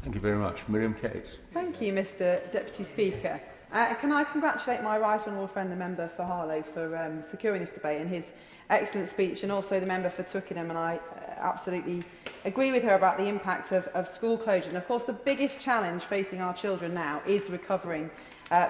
Thank you very much. Miriam Cates. Thank you, Mr Deputy Speaker. Can I congratulate my right honourable friend, the member for Harlow, for securing this debate and his excellent speech, and also the member for Twickenham, and I absolutely agree with her about the impact of school closure. And of course, the biggest challenge facing our children now is recovering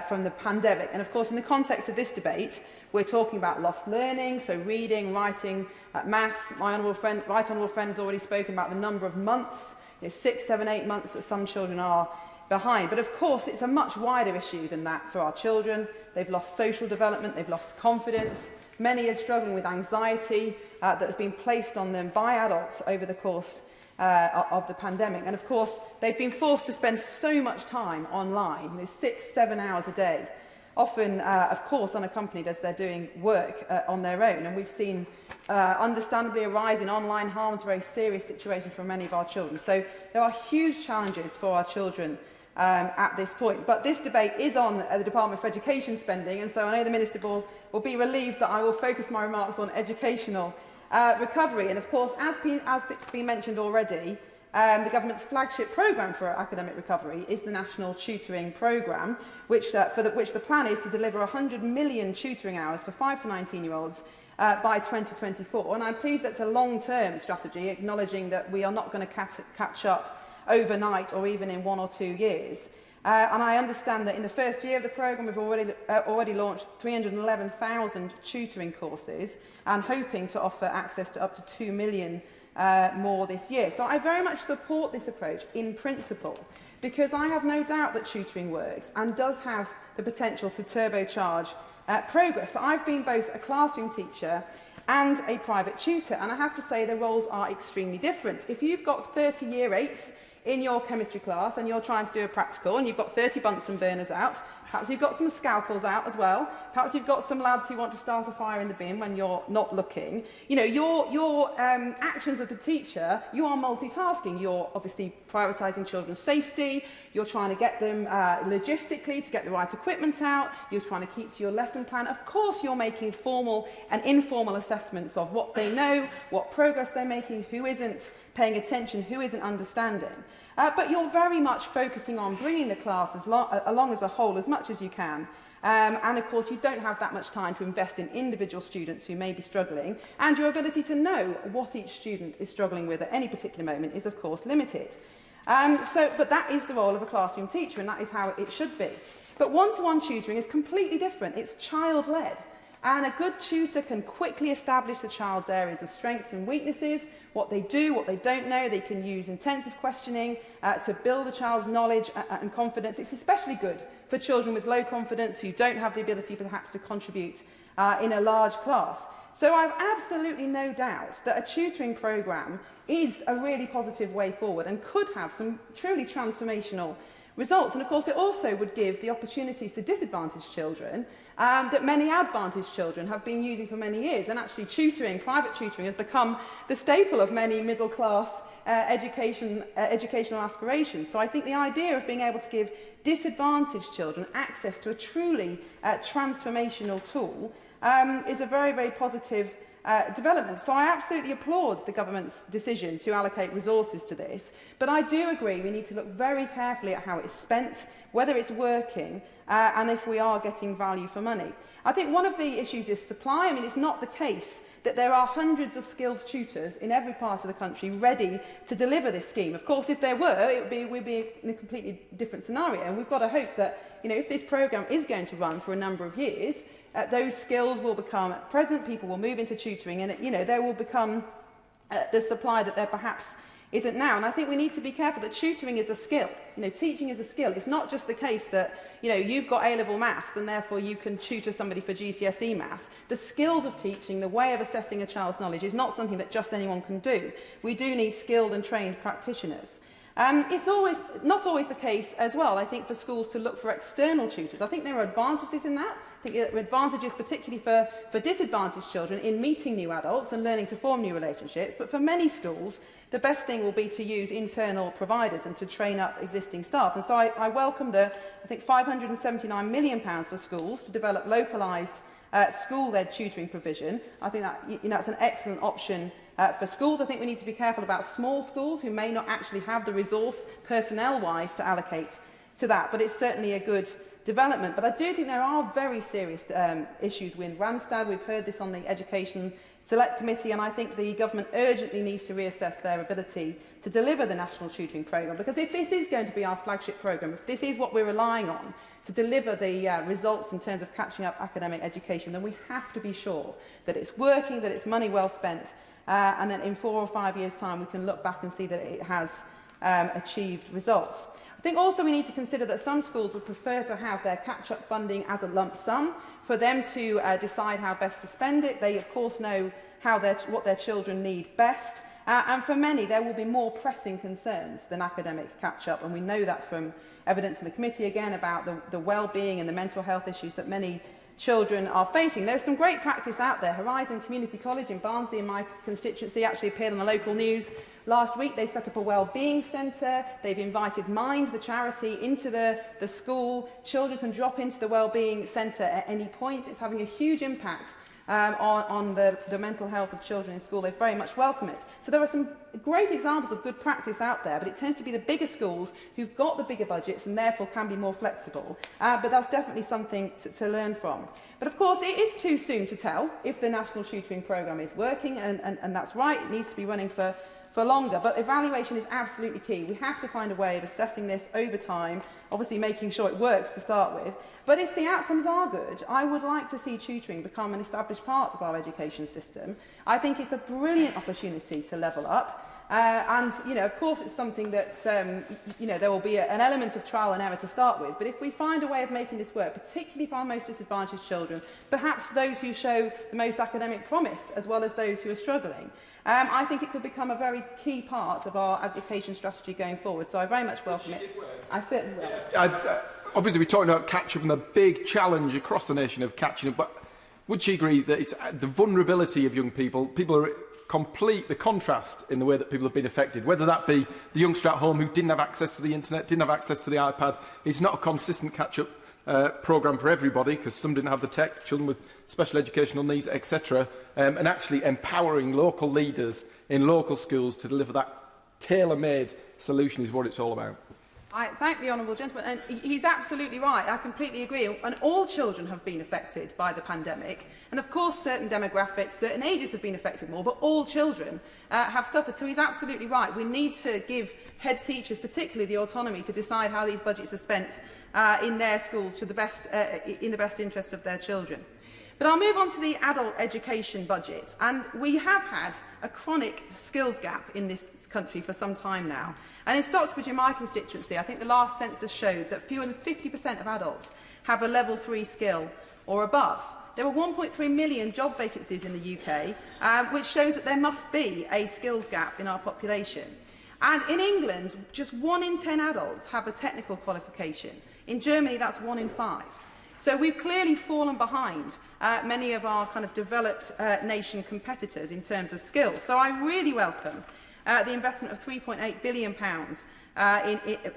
from the pandemic. And of course, in the context of this debate, we're talking about lost learning, so reading, writing, maths. My right honourable friend has already spoken about the number of months, 6, 7, 8 months that some children are behind. But of course, it's a much wider issue than that for our children. They've lost social development, they've lost confidence. Many are struggling with anxiety that has been placed on them by adults over the course of the pandemic. And of course, they've been forced to spend so much time online, 6, 7 hours a day, often, of course, unaccompanied as they're doing work on their own. And we've seen, understandably, a rise in online harms, a very serious situation for many of our children. So there are huge challenges for our children at this point. But this debate is on the Department for Education spending, and so I know the Minister will be relieved that I will focus my remarks on educational recovery. And of course, as been mentioned already, the government's flagship programme for academic recovery is the National Tutoring Programme, which the plan is to deliver 100 million tutoring hours for 5 to 19-year-olds by 2024. And I'm pleased that it's a long-term strategy, acknowledging that we are not going to catch up overnight or even in 1 or 2 years. And I understand that in the first year of the programme, we've already launched 311,000 tutoring courses and hoping to offer access to up to 2 million more this year. So I very much support this approach in principle, because I have no doubt that tutoring works and does have the potential to turbocharge progress. So I've been both a classroom teacher and a private tutor, and I have to say the roles are extremely different. If you've got 30 year 8s in your chemistry class and you're trying to do a practical and you've got 30 Bunsen burners out, perhaps you've got some scalpels out as well, perhaps you've got some lads who want to start a fire in the bin when you're not looking. Your actions as the teacher, you are multitasking. You're obviously prioritising children's safety, you're trying to get them logistically to get the right equipment out, you're trying to keep to your lesson plan. Of course, you're making formal and informal assessments of what they know, what progress they're making, who isn't paying attention, who isn't understanding. But you're very much focusing on bringing the class along as a whole as much as you can. And of course, you don't have that much time to invest in individual students who may be struggling, and your ability to know what each student is struggling with at any particular moment is, of course, limited. But that is the role of a classroom teacher, and that is how it should be. But one-to-one tutoring is completely different. It's child-led. And a good tutor can quickly establish the child's areas of strengths and weaknesses, what they do, what they don't know. They can use intensive questioning to build a child's knowledge and confidence. It's especially good for children with low confidence who don't have the ability perhaps to contribute in a large class. So I have absolutely no doubt that a tutoring programme is a really positive way forward and could have some truly transformational results. And of course, it also would give the opportunities to disadvantaged children that many advantaged children have been using for many years. And actually tutoring, private tutoring, has become the staple of many middle-class educational aspirations. So I think the idea of being able to give disadvantaged children access to a truly transformational tool is a very, very positive development. So I absolutely applaud the government's decision to allocate resources to this, but I do agree we need to look very carefully at how it's spent, whether it's working, and if we are getting value for money. I think one of the issues is supply. I mean, it's not the case that there are hundreds of skilled tutors in every part of the country ready to deliver this scheme. Of course, if there were, we'd be in a completely different scenario, and we've got to hope that, if this programme is going to run for a number of years, those skills will become present, people will move into tutoring, and there will become the supply that there perhaps isn't now. And I think we need to be careful that tutoring is a skill. Teaching is a skill. It's not just the case that you've got A-level maths and therefore you can tutor somebody for GCSE maths. The skills of teaching, the way of assessing a child's knowledge, is not something that just anyone can do. We do need skilled and trained practitioners. It's not always the case as well, I think, for schools to look for external tutors. I think there are advantages in that. I think there are advantages, particularly for disadvantaged children, in meeting new adults and learning to form new relationships. But for many schools, the best thing will be to use internal providers and to train up existing staff. And so I welcome the, I think, £579 million for schools to develop localised school-led tutoring provision. I think that that's an excellent option for schools. I think we need to be careful about small schools who may not actually have the resource personnel-wise to allocate to that, but it's certainly a good development. But I do think there are very serious issues with Randstad. We've heard this on the Education Select Committee, and I think the government urgently needs to reassess their ability to deliver the National Tutoring Programme, because if this is going to be our flagship programme, if this is what we're relying on to deliver the results in terms of catching up academic education, then we have to be sure that it's working, that it's money well spent, and that in 4 or 5 years' time we can look back and see that it has achieved results. I think also we need to consider that some schools would prefer to have their catch-up funding as a lump sum for them to decide how best to spend it. They, of course, know what their children need best. And for many, there will be more pressing concerns than academic catch-up. And we know that from evidence in the committee, again, about the well-being and the mental health issues that many children are facing. There's some great practice out there. Horizon Community College in Barnsley, in my constituency, actually appeared on the local news last week. They set up a wellbeing centre. They've invited Mind, the charity, into the school. Children can drop into the wellbeing centre at any point. It's having a huge impact on the mental health of children in school. They very much welcome it. So there are some great examples of good practice out there, but it tends to be the bigger schools who've got the bigger budgets and therefore can be more flexible. But that's definitely something to learn from. But of course, it is too soon to tell if the National Tutoring Programme is working, and that's right, it needs to be running for longer. But evaluation is absolutely key. We have to find a way of assessing this over time, obviously making sure it works to start with. But if the outcomes are good, I would like to see tutoring become an established part of our education system. I think it's a brilliant opportunity to level up. And, of course, it's something that, there will be an element of trial and error to start with. But if we find a way of making this work, particularly for our most disadvantaged children, perhaps for those who show the most academic promise, as well as those who are struggling, I think it could become a very key part of our education strategy going forward. So I very much welcome it. I certainly will. Obviously, we're talking about catch-up and the big challenge across the nation of catching up, but would she agree that it's the vulnerability of young people, people are complete the contrast in the way that people have been affected, whether that be the youngster at home who didn't have access to the internet, didn't have access to the iPad. It's not a consistent catch-up programme for everybody, because some didn't have the tech, children with special educational needs, etc. And actually empowering local leaders in local schools to deliver that tailor-made solution is what it's all about. I thank the honourable gentleman, and he's absolutely right. I completely agree. And all children have been affected by the pandemic. And of course, certain demographics, certain ages have been affected more, but all children have suffered. So he's absolutely right. We need to give head teachers, particularly, the autonomy to decide how these budgets are spent in their schools to the best, in the best interests of their children. But I'll move on to the adult education budget. And we have had a chronic skills gap in this country for some time now. And in Stockbridge, in my constituency, I think the last census showed that fewer than 50% of adults have a level 3 skill or above. There are 1.3 million job vacancies in the UK, which shows that there must be a skills gap in our population. And in England, just 1 in 10 adults have a technical qualification. In Germany, that's 1 in 5. So we've clearly fallen behind many of our kind of developed nation competitors in terms of skills. So I really welcome the investment of £3.8 billion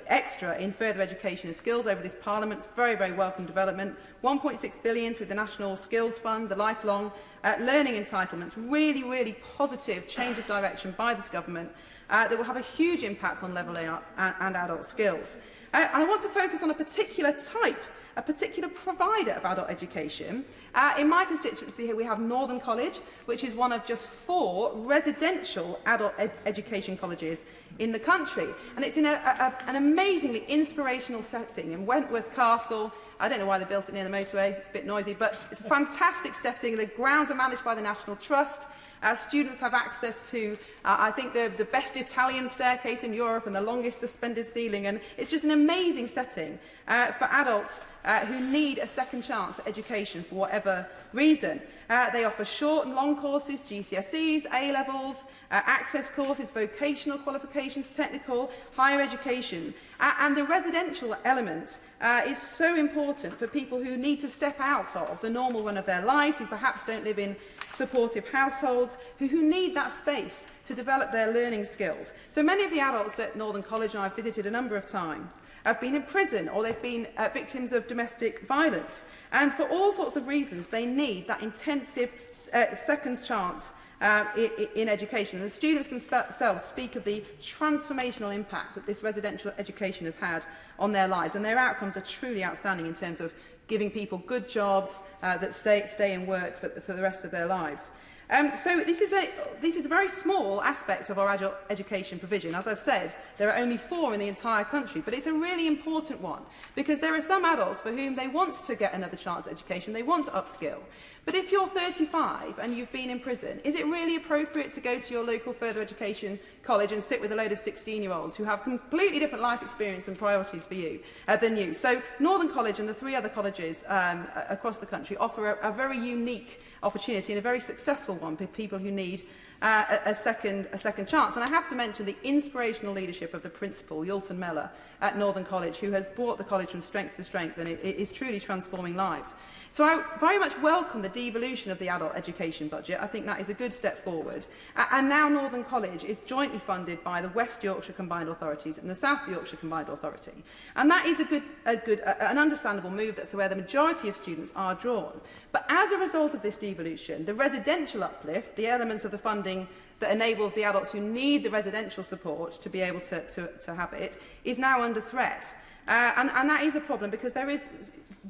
extra in further education and skills over this Parliament. It's very, very welcome development. £1.6 billion through the National Skills Fund, the lifelong learning entitlements. Really, really positive change of direction by this government that will have a huge impact on level A and adult skills. And I want to focus on a particular provider of adult education. In my constituency here we have Northern College, which is one of just 4 residential adult education colleges in the country. And it's in an amazingly inspirational setting in Wentworth Castle. I don't know why they built it near the motorway, it's a bit noisy, but it's a fantastic setting. The grounds are managed by the National Trust. Students have access to, I think, the best Italian staircase in Europe and the longest suspended ceiling. And it's just an amazing setting for adults who need a second chance at education for whatever reason. They offer short and long courses, GCSEs, A-levels, access courses, vocational qualifications, technical, higher education. And the residential element is so important for people who need to step out of the normal run of their lives, who perhaps don't live in supportive households, adults who need that space to develop their learning skills. So many of the adults at Northern College, and I've visited a number of times, have been in prison or they've been victims of domestic violence. And for all sorts of reasons, they need that intensive second chance in education. And the students themselves speak of the transformational impact that this residential education has had on their lives. And their outcomes are truly outstanding in terms of giving people good jobs that stay in work for the rest of their lives. So this is a very small aspect of our adult education provision. As I've said, there are only 4 in the entire country, but it's a really important one because there are some adults for whom they want to get another chance at education, they want to upskill. But if you're 35 and you've been in prison, is it really appropriate to go to your local further education college and sit with a load of 16-year-olds who have completely different life experience and priorities for you than you? So Northern College and the 3 other colleges across the country offer a very unique opportunity and a very successful one for people who need a second chance. And I have to mention the inspirational leadership of the principal, Yulton Meller, at Northern College, who has brought the college from strength to strength, and it is truly transforming lives. So I very much welcome the devolution of the adult education budget. I think that is a good step forward. And now Northern College is jointly funded by the West Yorkshire Combined Authorities and the South Yorkshire Combined Authority. And that is an understandable move. That's where the majority of students are drawn. But as a result of this devolution, the residential uplift, the element of the funding that enables the adults who need the residential support to be able to have it, is now under threat. And that is a problem because there is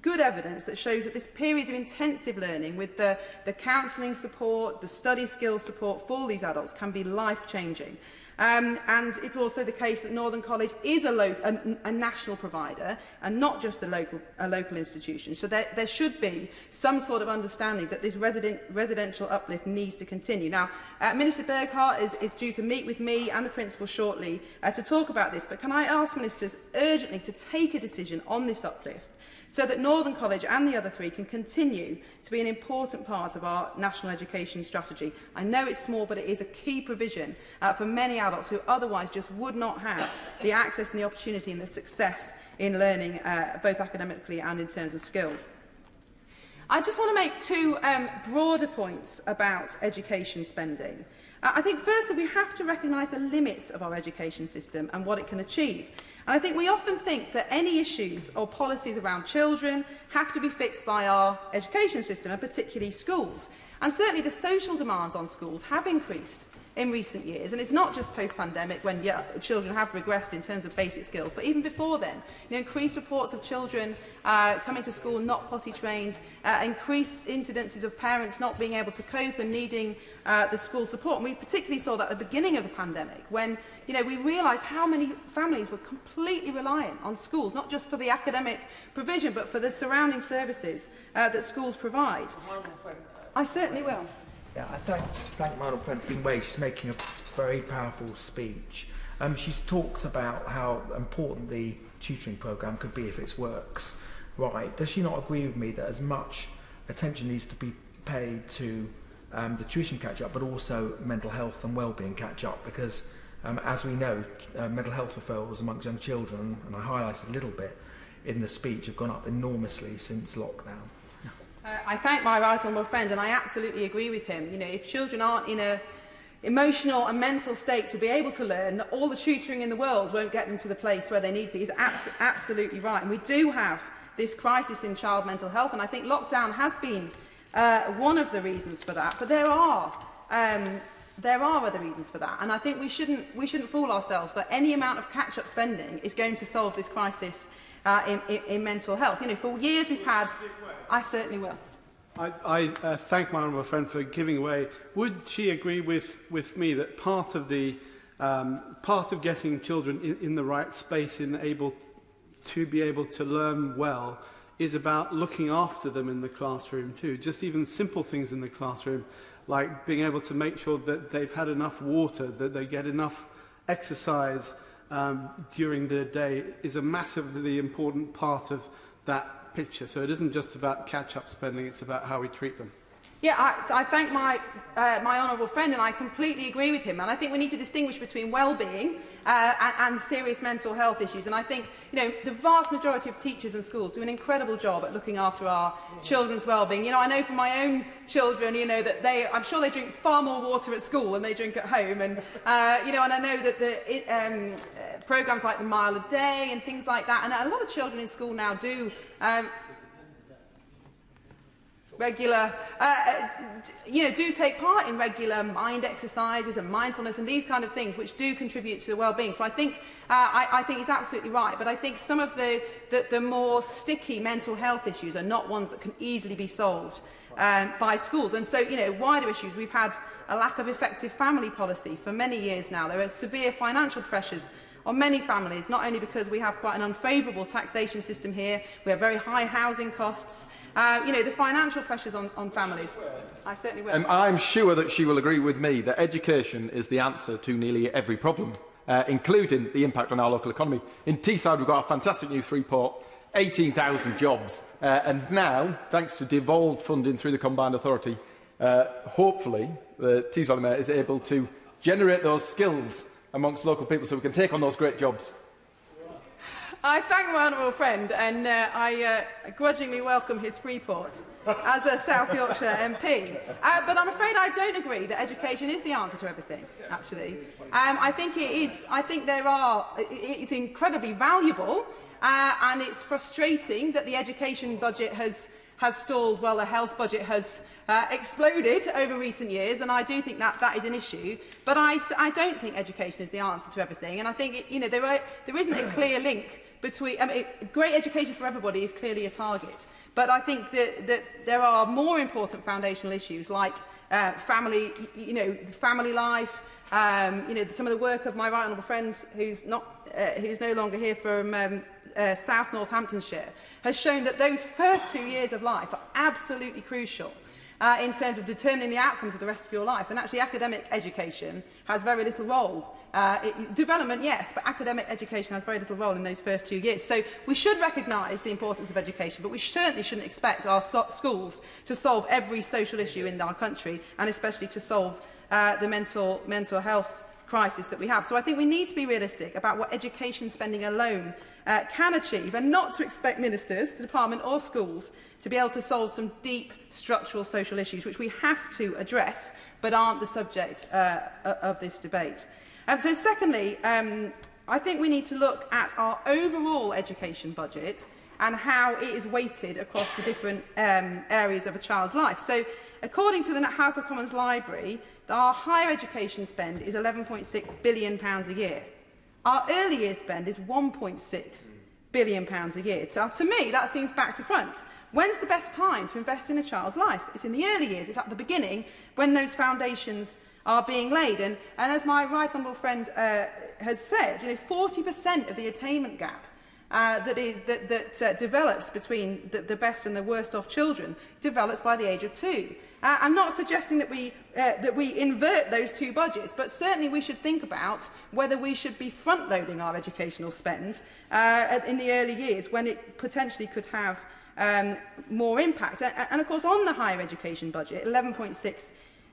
good evidence that shows that this period of intensive learning with the counselling support, the study skills support for these adults can be life-changing. And it's also the case that Northern College is a national provider and not just a local institution. So there should be some sort of understanding that this residential uplift needs to continue. Now, Minister Burghardt is due to meet with me and the principal shortly to talk about this. But can I ask ministers urgently to take a decision on this uplift, so that Northern College and the other 3 can continue to be an important part of our national education strategy. I know it's small, but it is a key provision for many adults who otherwise just would not have the access and the opportunity and the success in learning, both academically and in terms of skills. I just want to make 2 broader points about education spending. I think firstly we have to recognise the limits of our education system and what it can achieve. And I think we often think that any issues or policies around children have to be fixed by our education system, and particularly schools. And certainly the social demands on schools have increased in recent years, and it's not just post-pandemic when children have regressed in terms of basic skills, but even before then, increased reports of children coming to school not potty trained, increased incidences of parents not being able to cope and needing the school support. And we particularly saw that at the beginning of the pandemic when we realised how many families were completely reliant on schools, not just for the academic provision, but for the surrounding services that schools provide. I certainly will. Yeah, I thank my old friend Bing Wei. She's making a very powerful speech. She talks about how important the tutoring programme could be if it works right. Does she not agree with me that as much attention needs to be paid to the tuition catch-up, but also mental health and well-being catch-up? Because as we know, mental health referrals amongst young children, and I highlighted a little bit in the speech, have gone up enormously since lockdown. I thank my right honourable friend, and I absolutely agree with him. If children aren't in an emotional and mental state to be able to learn, all the tutoring in the world won't get them to the place where they need to be. He's absolutely right. And we do have this crisis in child mental health, and I think lockdown has been one of the reasons for that. But there are other reasons for that, and I think we shouldn't fool ourselves that any amount of catch-up spending is going to solve this crisis in mental health. For years we've had... I certainly will. I thank my honourable friend for giving away. Would she agree with me that part of getting children in the right space, to be able to learn well, is about looking after them in the classroom too? Just even simple things in the classroom, like being able to make sure that they've had enough water, that they get enough exercise during the day, is a massively important part of that picture. So it isn't just about catch-up spending, it's about how we treat them. Yeah, I thank my honourable friend, and I completely agree with him. And I think we need to distinguish between well-being and serious mental health issues. And I think, the vast majority of teachers and schools do an incredible job at looking after our children's well-being. I know from my own children, that I'm sure they drink far more water at school than they drink at home. And, and I know that the programmes like the Mile a Day and things like that, and a lot of children in school now do do take part in regular mind exercises and mindfulness and these kind of things, which do contribute to the well-being. So I think he's absolutely right. But I think some of the more sticky mental health issues are not ones that can easily be solved by schools. And so, wider issues. We've had a lack of effective family policy for many years now. There are severe financial pressures on many families, not only because we have quite an unfavourable taxation system here, we have very high housing costs, the financial pressures on families. I certainly will. I'm sure that she will agree with me that education is the answer to nearly every problem, including the impact on our local economy. In Teesside, we've got a fantastic news report, 18,000 jobs, and now, thanks to devolved funding through the Combined Authority, hopefully the Teesside Mayor is able to generate those skills amongst local people so we can take on those great jobs. I thank my honourable friend, and I grudgingly welcome his report as a South Yorkshire MP. But I'm afraid I don't agree that education is the answer to everything, actually. I think it is. I think it's incredibly valuable, and it's frustrating that the education budget has stalled while the health budget has exploded over recent years, and I do think that is an issue. But I don't think education is the answer to everything, and I think there isn't a clear link between. Great education for everybody is clearly a target, but I think that there are more important foundational issues like family, family life. Some of the work of my right honourable friend, who's no longer here, from South Northamptonshire, has shown that those first 2 years of life are absolutely crucial in terms of determining the outcomes of the rest of your life. And actually, academic education has very little role. Development, yes, but academic education has very little role in those first 2 years. So we should recognise the importance of education, but we certainly shouldn't expect our schools to solve every social issue in our country, and especially to solve the mental health crisis that we have. So I think we need to be realistic about what education spending alone can achieve, and not to expect ministers, the department or schools to be able to solve some deep structural social issues which we have to address but aren't the subject of this debate. So secondly, I think we need to look at our overall education budget and how it is weighted across the different areas of a child's life. So according to the House of Commons Library, our higher education spend is £11.6 billion a year. Our early years spend is £1.6 billion a year. So to me, that seems back to front. When's the best time to invest in a child's life? It's in the early years. It's at the beginning when those foundations are being laid. And as my right honourable friend has said, 40% of the attainment gap that develops between the best and the worst off children develops by the age of 2. I'm not suggesting that we invert those two budgets, but certainly we should think about whether we should be front-loading our educational spend in the early years when it potentially could have more impact. And of course, on the higher education budget, £11.6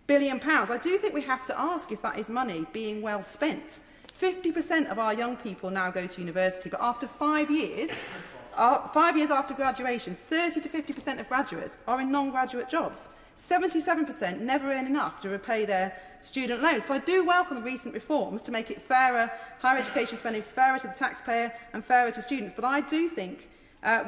billion, I do think we have to ask if that is money being well spent. 50% of our young people now go to university, but after 5 years, 5 years after graduation, 30 to 50% of graduates are in non-graduate jobs. 77% never earn enough to repay their student loans. So I do welcome the recent reforms to make it fairer, higher education spending fairer to the taxpayer and fairer to students. But I do think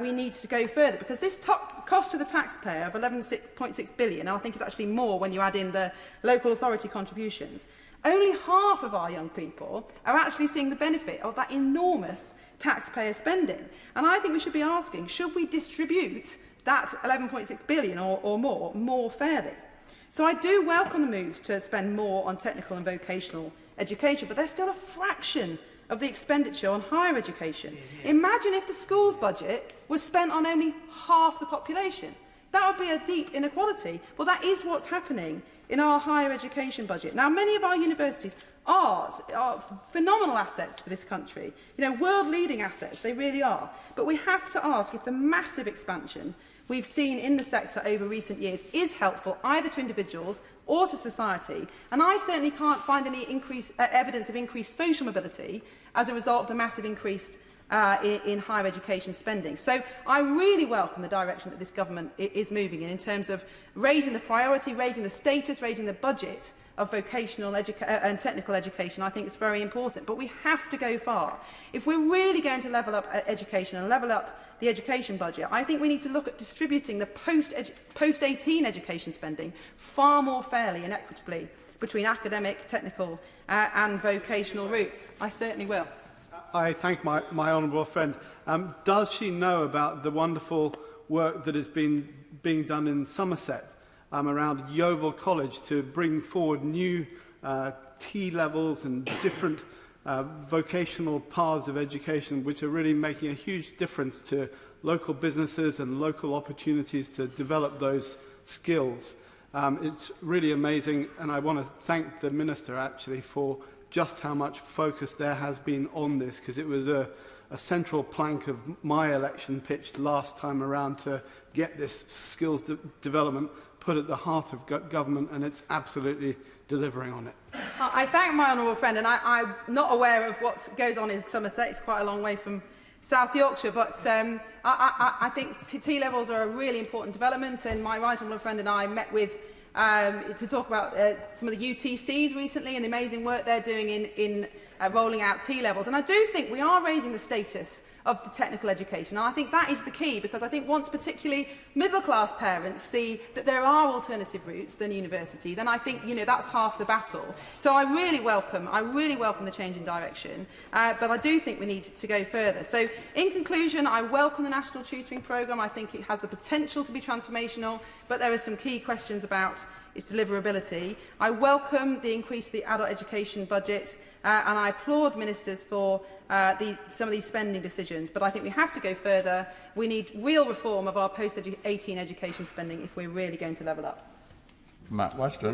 we need to go further, because this cost to the taxpayer of £11.6 billion, and I think it's actually more when you add in the local authority contributions, only half of our young people are actually seeing the benefit of that enormous taxpayer spending. And I think we should be asking, should we distribute that £11.6 billion or more fairly? So I do welcome the moves to spend more on technical and vocational education, but there's still a fraction of the expenditure on higher education. Imagine if the schools budget was spent on only half the population. That would be a deep inequality. Well, that is what's happening in our higher education budget. Now, many of our universities are phenomenal assets for this country. World-leading assets, they really are. But we have to ask if the massive expansion we've seen in the sector over recent years is helpful either to individuals or to society. And I certainly can't find any evidence of increased social mobility as a result of the massive increase in higher education spending. So I really welcome the direction that this government is moving in terms of raising the priority, raising the status, raising the budget of vocational and technical education. I think it's very important, but we have to go far. If we're really going to level up education and level up the education budget, I think we need to look at distributing the post-18 education spending far more fairly and equitably between academic, technical and vocational routes. I certainly will. I thank my honourable friend. Does she know about the wonderful work that has been being done in Somerset around Yeovil College to bring forward new T-levels and different vocational paths of education, which are really making a huge difference to local businesses and local opportunities to develop those skills? It's really amazing, and I want to thank the Minister actually for just how much focus there has been on this, because it was a central plank of my election pitch last time around to get this skills development put at the heart of government, and it's absolutely delivering on it. I thank my honourable friend, and I'm not aware of what goes on in Somerset. It's quite a long way from South Yorkshire, but I think T-levels are a really important development, and my right honourable friend and I met with to talk about some of the UTCs recently and the amazing work they're doing in rolling out T-levels. And I do think we are raising the status of the technical education. And I think that is the key, because I think once particularly middle-class parents see that there are alternative routes than university, then I think, that's half the battle. So I really welcome the change in direction, but I do think we need to go further. So in conclusion, I welcome the National Tutoring Programme. I think it has the potential to be transformational, but there are some key questions about its deliverability. I welcome the increase of the adult education budget, and I applaud ministers for some of these spending decisions, but I think we have to go further. We need real reform of our post-18 education spending if we're really going to level up. Matt Weston.